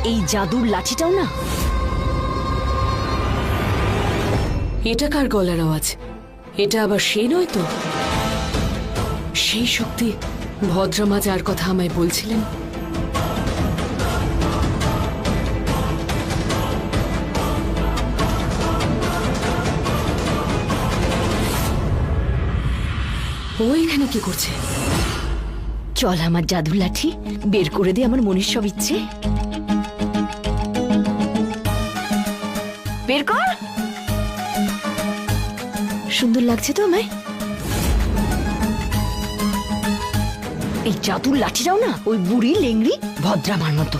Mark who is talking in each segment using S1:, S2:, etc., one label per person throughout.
S1: এই জাদুর লাঠিটাও না।
S2: এটা কার গলার আওয়াজ? এটা আবার সেই নয় তো? সেই শক্তি ভদ্রমা যার কথা আমায় বলছিলেন। ও এখানে কি করছে?
S1: চল আমার জাদুর লাঠি বের করে দে আমার মনের সব ইচ্ছে। বের কর। সুন্দর লাগছে তো আমায়। এই জাদুর লাঠিটাও না ওই বুড়ি লেংড়ি ভদ্রামার মতো।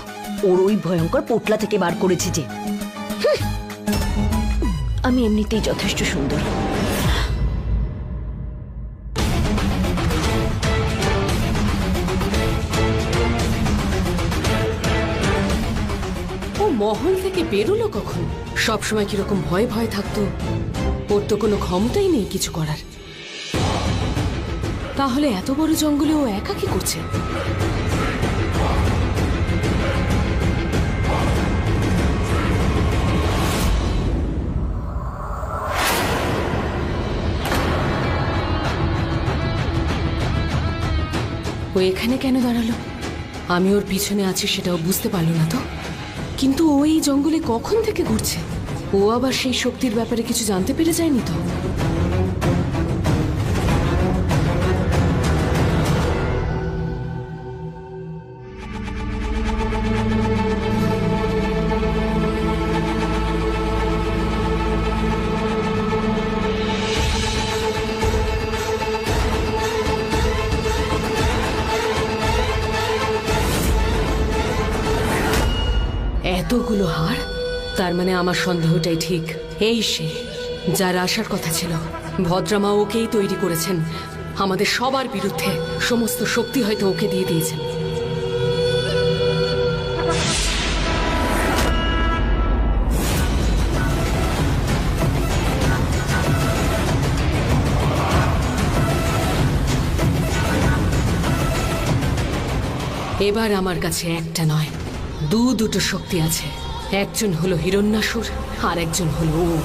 S1: ওর ওই ভয়ঙ্কর পোটলা থেকে বার করেছে যে। আমি এমনিতেই যথেষ্ট সুন্দর।
S2: ও মহল থেকে বেরোলো কখন? সবসময় কিরকম ভয় ভয় থাকতো। ওর তো কোনো ক্ষমতাই নেই কিছু করার। তাহলে এত বড় জঙ্গলে ও একা কি করছে? ও এখানে কেন দাঁড়ালো? আমি ওর পিছনে আছি সেটাও বুঝতে পারলো না তো। কিন্তু ও এই জঙ্গলে কখন থেকে ঘুরছে? ও আবার সেই শক্তির ব্যাপারে কিছু জানতে পেরে যায়নি তো? এতগুলো হার, তার মানে আমার সন্দেহটাই ঠিক। এই সে যার আসার কথা ছিল। ভদ্রমা ওকেই তৈরি করেছেন আমাদের সবার বিরুদ্ধে। সমস্ত শক্তি হয়তো ওকে দিয়ে দিয়েছেন। এবার আমার কাছে একটা নয়, দুটো শক্তি আছে। একজন হলো হিরণ্যাসুর আর একজন হলো ও।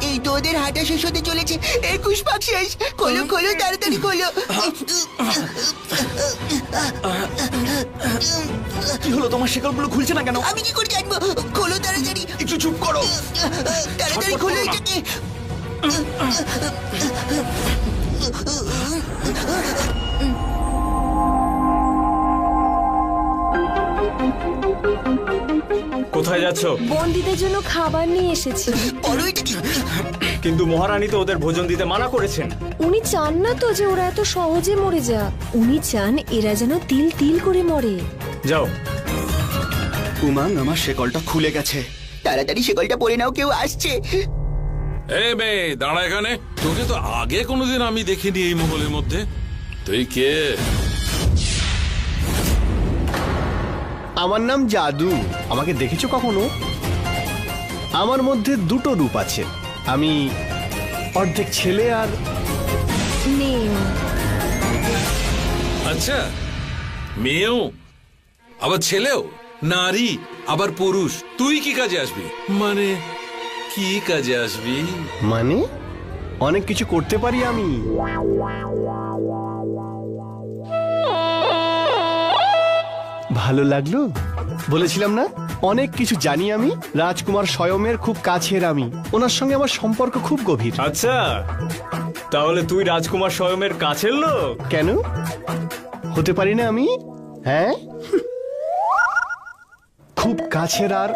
S3: এই তো ওদের হাঁটা শেষ হতে চলেছে। 21 পাক শেষ। খোলো খোলো, তাড়াতাড়ি খোলো।
S4: কি হলো তোমার? শেকলগুলো খুলছে না কেন?
S3: আমি কি করে জানবো? খোলো তাড়াতাড়ি।
S4: একটু চুপ করো।
S3: তাড়াতাড়ি খোলো এটাকে।
S4: কোথায় যাচ্ছ?
S5: বন্দীদের জন্য খাবার নিয়ে এসেছি।
S3: বলো এটা কি?
S4: কিন্তু মহারানী তো ওদের ভোজন দিতে মানা করেছেন।
S5: উনি চান না তো যে ওরা এত সহজে মরে যাক। উনি চান এরা যেন তিল তিল করে মরে।
S4: যাও।
S6: উমাং, আমার শেকলটা খুলে গেছে।
S3: তাড়াতাড়ি শেকলটা পরে নাও, কেউ আসছে।
S7: এই মেয়ে দাঁড়া এখানে। তোকে তো আগে কোনোদিন আমি দেখিনি এই মহলের মধ্যে। তুই কে?
S8: আমার নাম জাদু। আমাকে দেখেছো কখনো? আমার মধ্যে দুটো রূপ আছে। আমি অর্ধেক ছেলে আর
S5: মেয়ে।
S7: আচ্ছা, মেয়েও আবার ছেলেও, নারী আবার পুরুষ। তুই কি কাজে আসবি? মানে কি কাজে আসবি?
S8: মানে অনেক কিছু করতে পারি আমি। ভালো লাগলো? বলেছিলাম না অনেক কিছু জানি আমি। রাজকুমার স্বয়মের খুব কাছের আমি। ওনার সঙ্গে আমার সম্পর্ক খুব গভীর।
S4: আচ্ছা, তাহলে তুই রাজকুমার স্বয়মের কাছের লোক?
S8: কেন হতে পারি না আমি? হ্যাঁ, খুব কাছের আর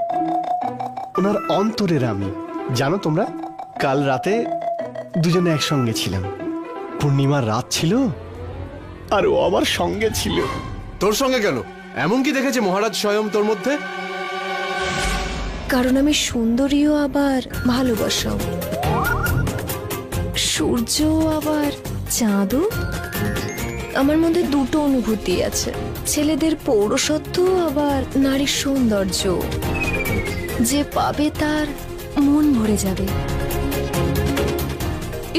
S8: ওনার অন্তরের আমি। জানো তোমরা, কাল রাতে দুজনে একসঙ্গে ছিলাম। পূর্ণিমার রাত ছিল আর ও আমার সঙ্গে ছিল।
S9: তোর সঙ্গে কেন? এমন কি দেখেছে মহারাজ স্বয়ং তোর মধ্যে?
S5: কারণ আমি সুন্দরীও আবার ভালোবাসাও। সূর্য আবার চাঁদও। আমার মধ্যে দুটো অনুভূতি আছে, ছেলেদের পৌরসত্ব আবার নারীর সৌন্দর্য। যে পাবে তার মন ভরে যাবে।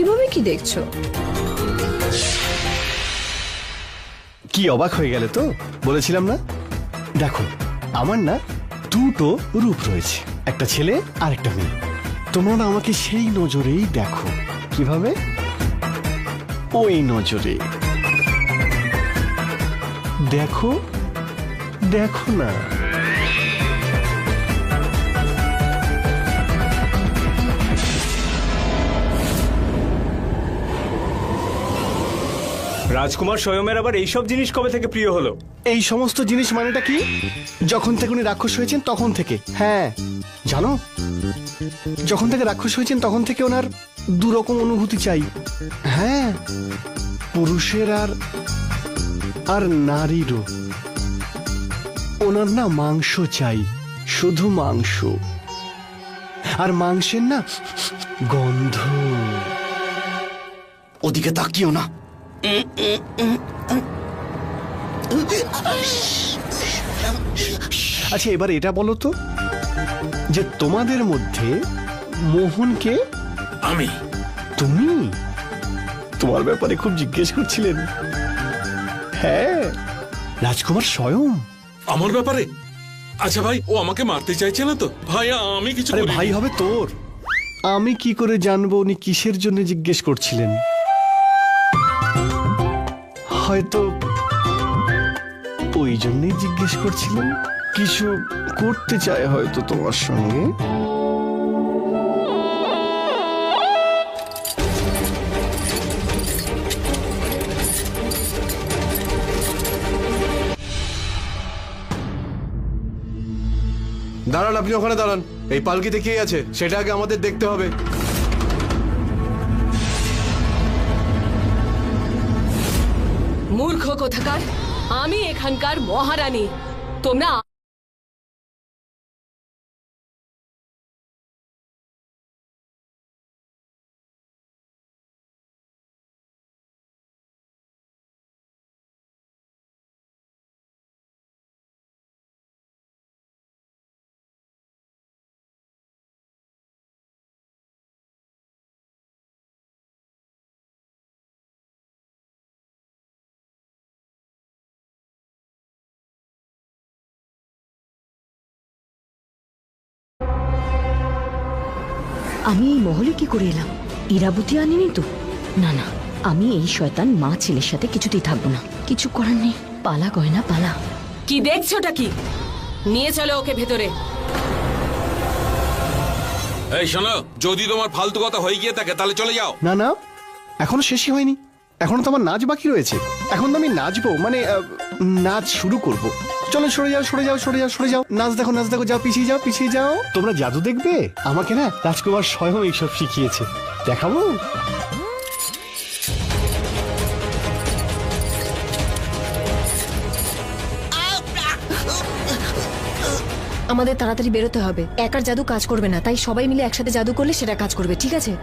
S5: এভাবে কি দেখছো?
S8: কি অবাক হয়ে গেলে তো? বলেছিলাম না। দেখো, আমার না দুটো রূপ রয়েছে, একটা ছেলে আর একটা মেয়ে। তোমরা না আমাকে সেই নজরেই দেখো। কিভাবে? ওই নজরে দেখো, দেখো না।
S4: রাজকুমার স্বয়মের আবার এইসব জিনিস কবে থেকে প্রিয় হলো?
S8: এই সমস্ত জিনিস মানেটা কি? যখন থেকে উনি রাক্ষস হয়েছেন তখন থেকে। হ্যাঁ, জানো, যখন থেকে রাক্ষস হয়েছেন তখন থেকে ওনার দুরকম অনুভূতি চাই। হ্যাঁ, পুরুষের আর নারীরও। ওনার না মাংস চাই, শুধু মাংস, আর মাংসের না গন্ধ।
S6: ওদিকে তাকিও না।
S8: আচ্ছা, এবার এটা বলো তো যে তোমাদের মধ্যে মোহনকে?
S7: আমি?
S8: তুমি? তোমার ব্যাপারে খুব জিজ্ঞেস করছিলেন। হ্যাঁ, রাজকুমার স্বয়ং।
S7: আমার ব্যাপারে? আচ্ছা ভাই, ও আমাকে মারতে চাইছে না তো? ভাই আমি কিছু
S8: আরে
S7: করিনি।
S8: ভাই হবে তোর। আমি কি করে জানবো উনি কিসের জন্য জিজ্ঞেস করছিলেন? হয়তো ওই জন্যই জিজ্ঞেস করছিলেন, কিছু করতে চায় হয়তো তোমার সঙ্গে।
S9: দাঁড়ান, আপনি ওখানে দাঁড়ান। এই পালকিতে কে আছে সেটা আগে আমাদের দেখতে হবে।
S2: মূর্খ কোথাকার! আমি এখানকার মহারানী। তোমরা
S1: আমি এই মহলে কি করে এলাম? ইরাবতী আনিনি তো? না না, আমি এই শয়তান মা ছেলের সাথে কিছুতেই থাকবো না। কিছু করার নেই, পালা গয়না পালা।
S2: কি দেখছোটা কি? নিয়ে চলো ওকে ভেতরে।
S7: এই শোনো, যদি তোমার ফালতু কথা হয়ে গিয়ে থাকে তাহলে চলে যাও।
S8: না না, এখনো শেষই হয়নি। এখনো তো আমার নাচ বাকি রয়েছে। এখন তো আমি নাচবো, মানে নাচ শুরু করব। চলো, সরে যাও, সরে যাও, সরে যাও, সরে যাও। নাচ দেখো, নাচ দেখো, যাও, পিছিয়ে যাও, পিছিয়ে যাও। তোমরা জাদু দেখবে? আমাকে না রাজকুমার স্বয়ং এইসব শিখিয়েছে। দেখাবো?
S5: আমাদের তাড়াতাড়ি বেরোতে হবে। একার জাদু কাজ করবে না, তাই সবাই মিলে একসাথে জাদু করলে সেটা কাজ করবে, ঠিক আছে?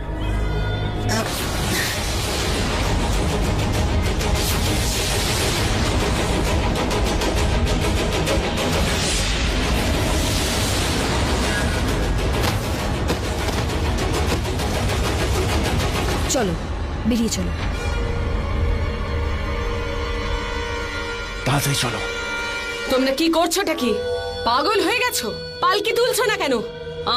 S5: চলো, বেরিয়ে চলো।
S8: তাড়াতাড়ি চলো।
S2: তোমরা কি করছোটা কি? পাগল হয়ে গেছো? পালকি তুলছো না কেন?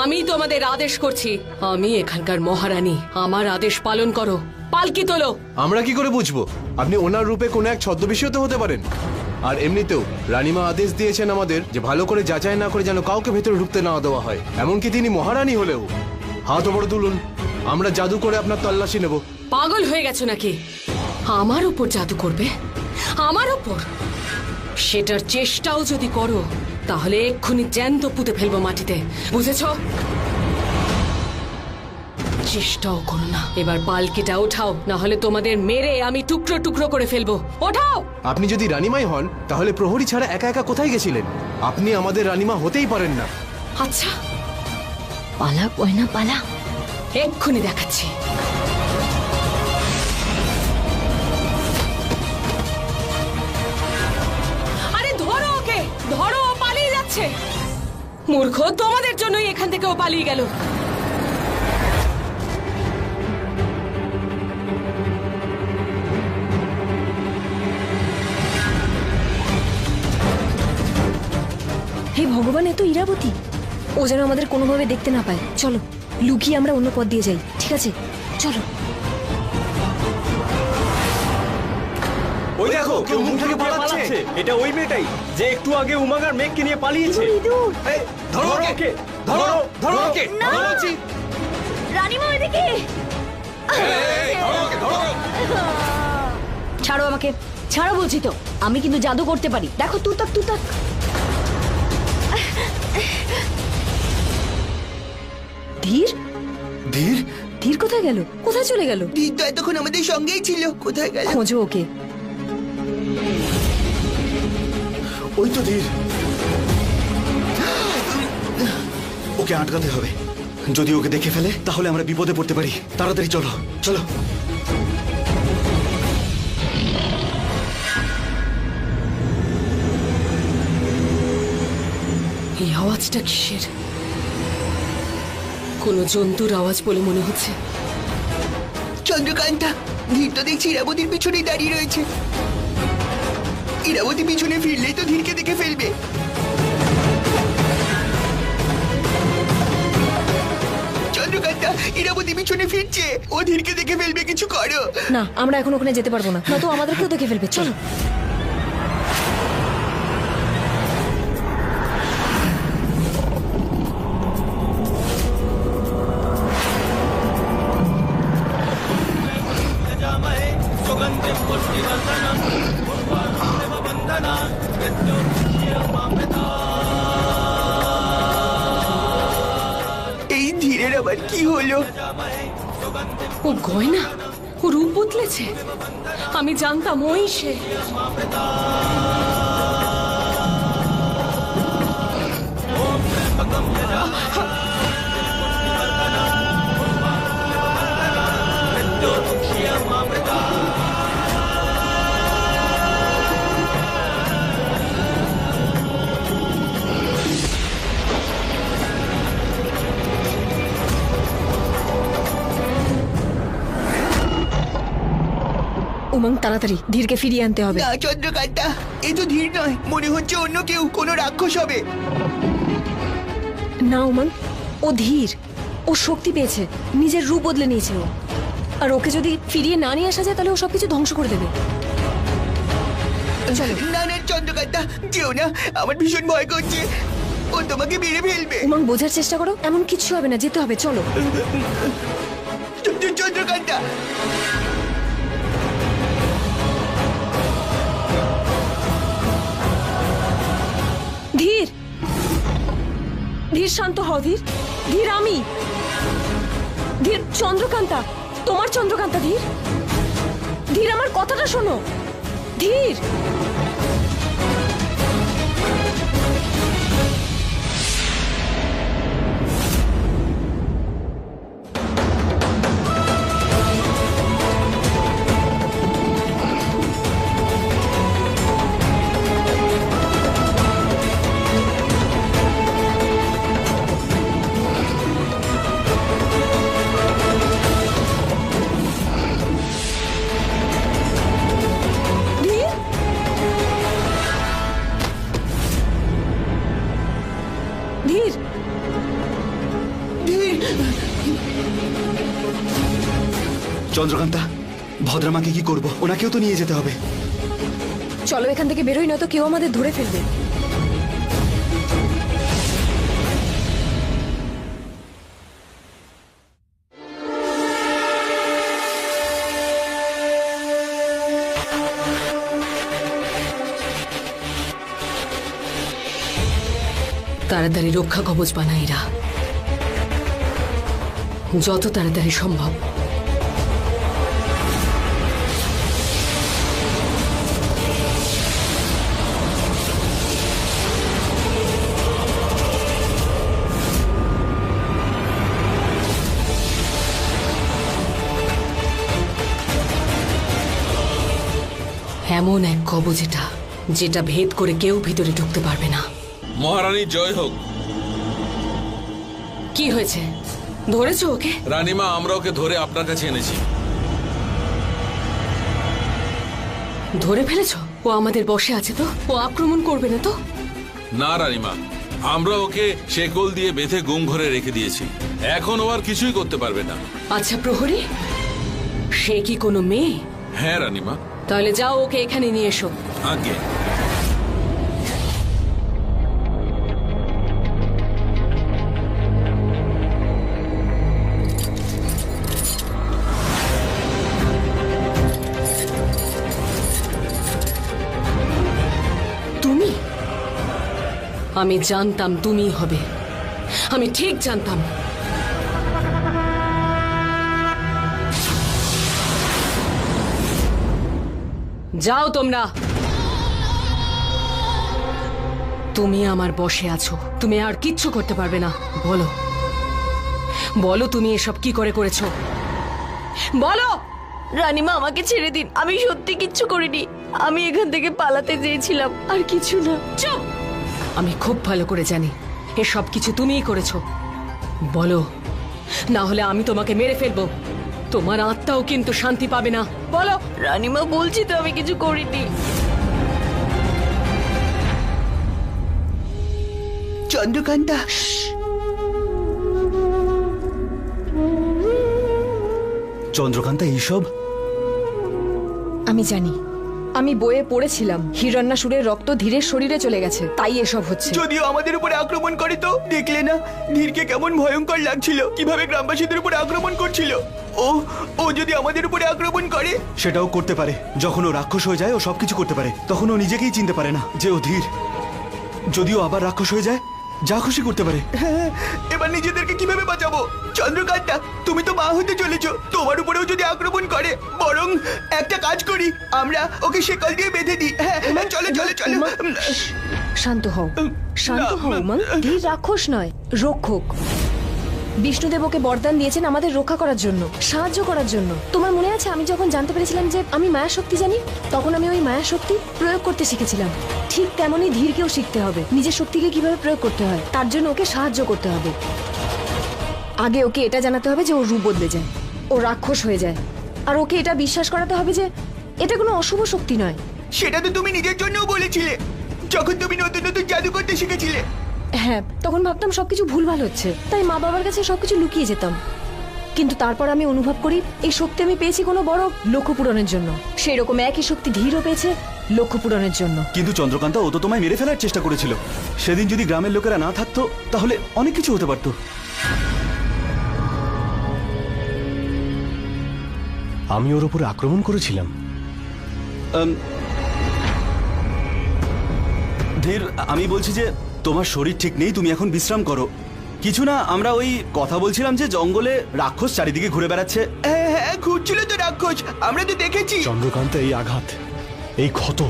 S2: আমি তোমাদের আদেশ করছি। আমি এখানকার মহারানী, আমার আদেশ পালন করো। পালকি তোলো।
S9: আমরা কি করে বুঝবো? আপনি ওনার রূপে কোনো এক ছদ্মবেশীও তো হতে পারেন। আর এমনিতেও রানীমা আদেশ দিয়েছেন আমাদের যে ভালো করে যাচাই না করে যেন কাউকে ভেতরে ঢুকতে না দেওয়া হয়, এমনকি তিনি মহারানী হলেও। হাত ওপরে তুলুন, আমরা জাদু করে আপনার তল্লাশি নেব।
S2: পাগল হয়ে গেছো নাকি? আমার উপর জাদু করবে? আমার উপর? সেটার চেষ্টাও যদি করো তাহলে এক্ষুনি জ্যান্ত পুঁতে ফেলবো মাটিতে, বুঝেছো? চেষ্টাও করো না। এবার পালকিটা ওঠাও, না হলে তোমাদের মেরে আমি টুকরো টুকরো করে ফেলবো। ওঠাও।
S9: আপনি যদি রানীমাই হন তাহলে প্রহরী ছাড়া একা একা কোথায় গেছিলেন? আপনি আমাদের রানীমা হতেই পারেন না।
S2: আচ্ছা,
S1: পালা গয়না পালা।
S2: এক্ষুনি দেখাচ্ছি। আরে ধরো ওকে, ধরো, ও পালিয়ে যাচ্ছে। মূর্খ, তোমাদের জন্যই এখান থেকে ও পালিয়ে গেল।
S5: তো ইরাবতী। ও যেন আমাদের কোনোভাবে দেখতে না পায়। চলো লুকিয়ে আমরা অন্য পথ দিয়ে যাই, ঠিক আছে? চলো।
S4: ওই দেখো কেউ মুখ থেকে পালাচ্ছে। এটা ওই মেয়েটাই যে একটু আগে উমাং আর মেঘকে নিয়ে পালিয়েছে।
S9: এই, ধরো ওকে, ধরো ধরো ওকে, ধরো বলছি।
S1: রানীমা এদিকে
S7: এই, ধরো ওকে, ধরো।
S1: ছাড়ো আমাকে, ছাড়ো বলছি তো। আমি কিন্তু জাদু করতে পারি, দেখো তুতাক তুতাক।
S5: ধীর,
S6: ধীর,
S5: ধীর কোথায় গেল? কোথায় চলে গেল?
S3: ধীর তো এতক্ষণ আমাদের সঙ্গেই ছিল, কোথায় গেল?
S5: খোঁজো ওকে।
S6: ওই তো ধীর। ওকে আটকাতে হবে। যদি ওকে দেখে ফেলে তাহলে আমরা বিপদে পড়তে পারি। তাড়াতাড়ি চলো, চলো।
S2: এই আওয়াজটা কিসের? কোনো জন্তুর আওয়াজ বলে মনে হচ্ছে।
S3: চন্দ্রকান্তা, ধীর তো দেখছি ইরাবতীর পিছনেই দাঁড়িয়ে রয়েছে। ইরাবতী পিছনে ফিরলেই তো ধীরকে দেখে ফেলবে। চন্দ্রকান্তা, ইরাবতী পিছনে ফিরছে, ও ধীরকে দেখে ফেলবে, কিছু করো।
S5: না, আমরা এখন ওখানে যেতে পারবো না, না তো আমাদেরকেও দেখে ফেলবে। চলো।
S3: এই ধীরের আবার কি হলো?
S2: ও গয়না, ও রূপ বদলেছে। আমি জানতাম ওই সে।
S5: উমং, তাড়াতাড়ি ধীরকে ফিরিয়ে আনতে হবে।
S3: না চন্দ্রকান্তা, এ তো ধীর নয়, মনে হচ্ছে অন্য কেউ, কোনো রাক্ষস হবে।
S5: না উমং, ও ধীর। ও শক্তি পেয়েছে, নিজের রূপ বদলে নিয়েছে ও। আর ওকে যদি ফিরিয়ে না নিয়ে আসা যায় তাহলে ও সবকিছু ধ্বংস করে দেবে। চলো।
S3: না না চন্দ্রকান্তা, যেও না, আমার ভীষণ ভয় করছে। ও তোমাকে মেরে ফেলবে।
S5: উমং, বোঝার চেষ্টা করো, এমন কিচ্ছু হবে না, যেতে হবে। চলো।
S3: চন্দ্রকান্তা,
S5: ধীর, ধীর শান্ত হও। ধীর, ধীর আমি। ধীর, চন্দ্রকান্তা, তোমার চন্দ্রকান্তা। ধীর, ধীর আমার কথাটা শোনো। ধীর। ধীর,
S3: ধীর।
S6: চন্দ্রকান্তা, ভদ্রামাকে কি করব? ওনাকেও তো নিয়ে যেতে হবে।
S5: চলো এখান থেকে বেরোই, নয়তো কেউ আমাদের ধরে ফেলবে।
S2: তাড়াতাড়ি রক্ষা কবচ বানায় এরা, যত তাড়াতাড়ি সম্ভব। এমন এক কবচ এটা, যেটা ভেদ করে কেউ ভিতরে ঢুকতে পারবে না।
S7: মহারানী জয় হোক।
S2: কি হয়েছে, ধরেছো ওকে?
S7: রানীমা, আমরা ওকে ধরে আপনার কাছে এনেছি।
S2: ধরে ফেলেছো? ও আমাদের বশে আছে তো? ও আক্রমণ করবে না তো?
S7: না রানীমা, আমরা ওকে শেকল দিয়ে বেঁধে গুম ঘরে রেখে দিয়েছি। এখন ও আর কিছুই করতে পারবে না।
S2: আচ্ছা প্রহরী, সে কি কোনো মেয়ে?
S7: হ্যাঁ রানীমা।
S2: তাহলে যাও ওকে এখানে নিয়ে এসো।
S7: আগে
S2: তুমি? আমি জানতাম তুমিই হবে, আমি ঠিক জানতাম। যাও তোমরা, তুমি আমার বশে আছো, তুমি আর কিচ্ছু করতে পারবে না। বলো বলো তুমি এসব কি করে করেছো, বলো।
S1: রানীমা আমাকে ছেড়ে দিন, আমি সত্যি কিচ্ছু করিনি। আমি এখান থেকে পালাতে চেয়েছিলাম, আর কিছু না।
S2: চুপ! আমি খুব ভালো করে জানি এসব কিছু তুমিই করেছো। বলো, না হলে আমি তোমাকে মেরে ফেলবো। তোমার আত্মাও কিন্তু শান্তি পাবে না। বলো।
S1: রানীমা বলছি তো আমি কিছু করিনি।
S3: চন্দ্রকান্তা,
S6: চন্দ্রকান্তা এইসব
S5: আমি জানি, আমি বইয়ে পড়েছিলাম হিরণ্যাসুরের রক্ত ধীরের শরীরে চলে গেছে, তাই এসব হচ্ছে।
S3: যদিও আমাদের উপরে আক্রমণ করে, তো দেখলে না ধীরকে কেমন ভয়ঙ্কর লাগছিল, কিভাবে গ্রামবাসীদের উপরে আক্রমণ করছিল। ও ও যদি আমাদের উপরে আক্রমণ করে,
S6: সেটাও করতে পারে। যখন ও রাক্ষস হয়ে যায় ও সবকিছু করতে পারে, তখন ও নিজেকেই চিনতে পারে না যে ও ধীর। যদিও আবার রাক্ষস হয়ে যায়, যা খুশি করতে পারে।
S3: হ্যাঁ, এবার নিজেদেরকে কিভাবে বাঁচাবো? চন্দ্রকান্তা, তুমি তো মা হতে চলেছো, তোমার উপরেও যদি আক্রমণ করে, বরং একটা কাজ করি, আমরা ওকে শেকল দিয়ে বেঁধে দিই। হ্যাঁ, চলো চলো চলো।
S5: শান্ত হও, শান্ত হও উমা। ধীর রাক্ষস নয়, রক্ষক। বিষ্ণুদেব ওকে বরদান দিয়েছেন আমাদের রক্ষা করার জন্য, সাহায্য করার জন্য। তোমার মনে আছে আমি যখন জানতে পেরেছিলাম যে আমি মায়া শক্তি জানি, তখন আমি ওই মায়া শক্তি প্রয়োগ করতে শিখেছিলাম। ঠিক তেমনই ধীরকেও শিখতে হবে নিজের শক্তিকে কিভাবে প্রয়োগ করতে হয়, তার জন্য ওকে সাহায্য করতে হবে। আগে ওকে এটা জানাতে হবে যে ও রূপ বদলে যায়, ও রাক্ষস হয়ে যায়, আর ওকে এটা বিশ্বাস করাতে হবে যে এটা কোনো অশুভ শক্তি নয়।
S3: সেটা তো তুমি নিজের জন্যও বলেছিলে, যখন তুমি নতুন নতুন জাদু করতে শিখেছিলে।
S5: হ্যাঁ, তখন ভাবতাম সবকিছু ভুলভাল হচ্ছে, তাই মা বাবার কাছে সবকিছু লুকিয়ে যেতাম। কিন্তু তারপর আমি অনুভব করি এই শক্তি আমি পেয়েছি কোনো বড় লক্ষ্য পূরণের জন্য। সেই রকম একই শক্তি ধীরও পেয়েছে লক্ষ্য পূরণের জন্য।
S6: কিন্তু চন্দ্রকান্তা, ও তো তোমায় মেরে ফেলার চেষ্টা করেছিল। সেদিন যদি গ্রামের লোকেরা না থাকতো, তাহলে অনেক কিছু হতে পারতো।
S8: আমি ওর উপরে আক্রমণ করেছিলাম।
S6: ধীর, আমি বলছি যে তোমার শরীর ঠিক নেই, তুমি এখন বিশ্রাম করো। কিছু না, আমরা ওই কথা বলছিলাম যে জঙ্গলে রাক্ষস চারিদিকে ঘুরে বেড়াচ্ছে।
S3: হ্যাঁ হ্যাঁ, ঘুরছিল তো রাক্ষস, আমরা তো দেখেছি।
S8: চন্দ্রকান্তা, এই আঘাত, এই ক্ষত,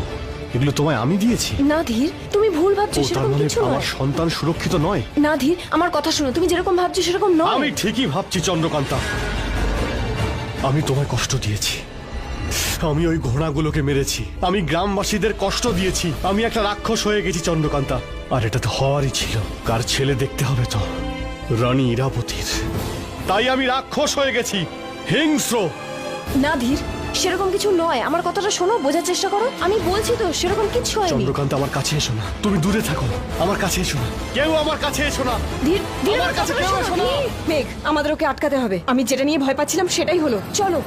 S8: এগুলো তোমায় আমি দিয়েছি।
S5: না ধীর, তুমি ভুল ভাবছো,
S8: ও তার
S5: সেরকম
S8: মানে
S5: কিছু
S8: আমার
S5: নয়।
S8: সন্তান সুরক্ষিত নয়?
S5: না ধীর, আমার কথা শোনো, তুমি যেরকম ভাবছো সেরকম নয়।
S8: আমি ঠিকই ভাবছি চন্দ্রকান্তা, আমি তোমায় কষ্ট দিয়েছি। আমি ওই ঘোড়াগুলোকে মেরেছি, আমি গ্রামবাসীদের কষ্ট দিয়েছি, আমি একটা রাক্ষস হয়ে গেছি চন্দ্রকান্তা। আর এটা তো হওয়ারই ছিল। কার ছেলে দেখতে হবে তো? রানী ইরাবতীর। তাই আমি রাক্ষস হয়ে গেছি, হিংস্র।
S5: না ধীর, সেরকম কিছু নয়, আমার কথাটা শোনো, বোঝার চেষ্টা করো। আমি বলছি তো সেরকম কিছু হয়নি।
S8: চন্দ্রকান্তা, আমার কাছে এসো না, তুমি দূরে থাকো, আমার কাছে এসো না, কেউ আমার কাছে এসো না।
S5: ধীর, ধীর,
S8: আমার কাছে কেউ এসো না।
S5: মেঘ, আমাদের ওকে আটকাতে হবে। আমি যেটা নিয়ে ভয় পাচ্ছিলাম সেটাই হলো। চলো।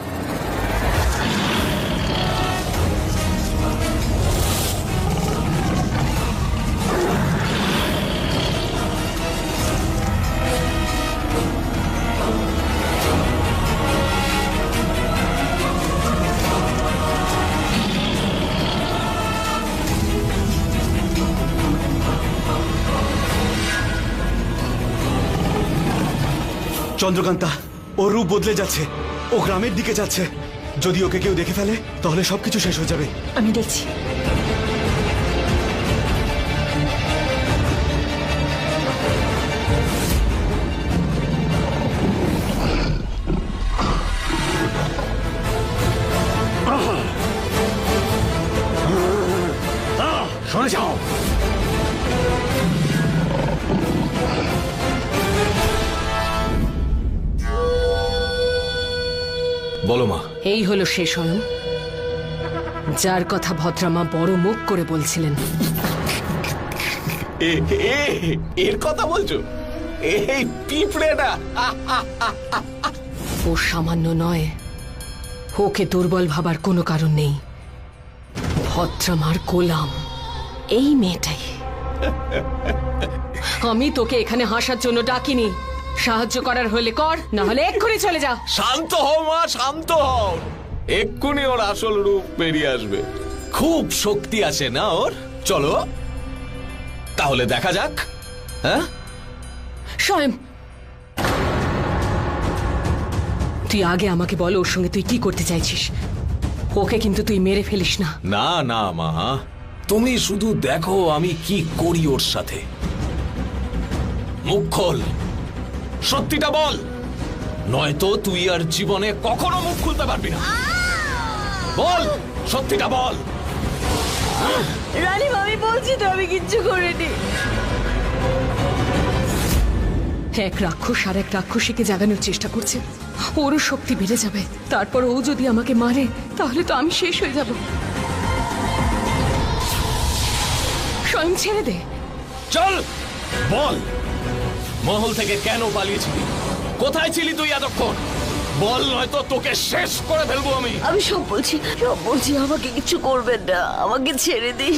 S6: চন্দ্রকান্তা, ওর রূপ বদলে যাচ্ছে, ও গ্রামের দিকে যাচ্ছে। যদি ওকে কেউ দেখে ফেলে, তাহলে সবকিছু শেষ হয়ে যাবে।
S5: আমি দেখছি।
S8: সরে যাও।
S7: বলো মা।
S2: এই হলো সে স্বয়ং, যার কথা ভদ্রামা বড় মুখ করে বলছিলেন।
S10: এর কথা বলছো? এই পিঁপড়েটা
S2: ও সামান্য নয়, ওকে দুর্বল ভাবার কোনো কারণ নেই। ভদ্রমার গোলাম এই মেয়েটাই। আমি তোকে এখানে হাসার জন্য ডাকিনি। সাহায্য করার হলে কর, না হলে এক্ষুনি চলে যা।
S10: শান্ত হও মা, শান্ত হও। এক্ষুনি ওর আসল রূপ বেরিয়ে আসবে। খুব শক্তি আছে না ওর। চলো তাহলে দেখা যাক। হ্যাঁ,
S2: স্বয়ং তুই আগে আমাকে বল, ওর সঙ্গে তুই কি করতে চাইছিস? ওকে কিন্তু তুই মেরে ফেলিস না।
S10: না না মা, তুমি শুধু দেখো আমি কি করি ওর সাথে। মুখ খোল, সত্যিটা বল, নয়তো তুই আর জীবনে কখনো মুখ খুলতে পারবি না। বল, সত্যিটা বল।
S1: রানী, আমি বলছি তো আমি কিচ্ছু করিনি।
S2: এক রাক্ষস আর এক রাক্ষসীকে জাগানোর চেষ্টা করছে। ওরও শক্তি বেড়ে যাবে, তারপর ও যদি আমাকে মারে তাহলে তো আমি শেষ হয়ে যাব। স্বয়ং ছেড়ে দে।
S10: চল বল, মহল থেকে কেন পালিয়েছিলি? কোথায় ছিলি তুই এতক্ষণ? বল, নয়তো তোকে শেষ করে ফেলবো আমি।
S1: আমি সব বলছি, আমাকে কিছু করবেন না, আমাকে ছেড়ে দিন।